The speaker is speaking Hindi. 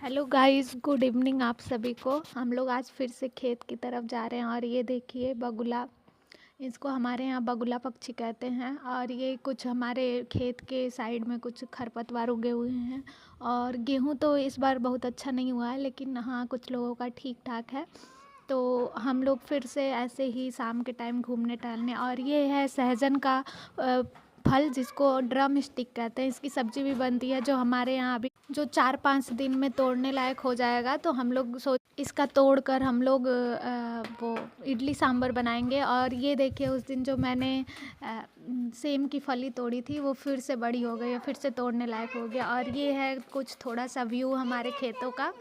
हेलो गाइस, गुड इवनिंग आप सभी को। हम लोग आज फिर से खेत की तरफ जा रहे हैं और ये देखिए बगुला। इसको हमारे यहाँ बगुला पक्षी कहते हैं और ये कुछ हमारे खेत के साइड में कुछ खरपतवार उगे हुए हैं। और गेहूं तो इस बार बहुत अच्छा नहीं हुआ है, लेकिन हाँ कुछ लोगों का ठीक ठाक है। तो हम लोग फिर से ऐसे ही शाम के टाइम घूमने टहलने, और ये है सहजन का फल जिसको ड्रम स्टिक कहते हैं। इसकी सब्जी भी बनती है जो हमारे यहाँ अभी जो 4-5 दिन में तोड़ने लायक हो जाएगा। तो हम लोग सोच इसका तोड़ कर हम लोग वो इडली सांभर बनाएंगे। और ये देखिए उस दिन जो मैंने सेम की फली तोड़ी थी वो फिर से बड़ी हो गई है, फिर से तोड़ने लायक हो गया। और ये है कुछ थोड़ा सा व्यू हमारे खेतों का।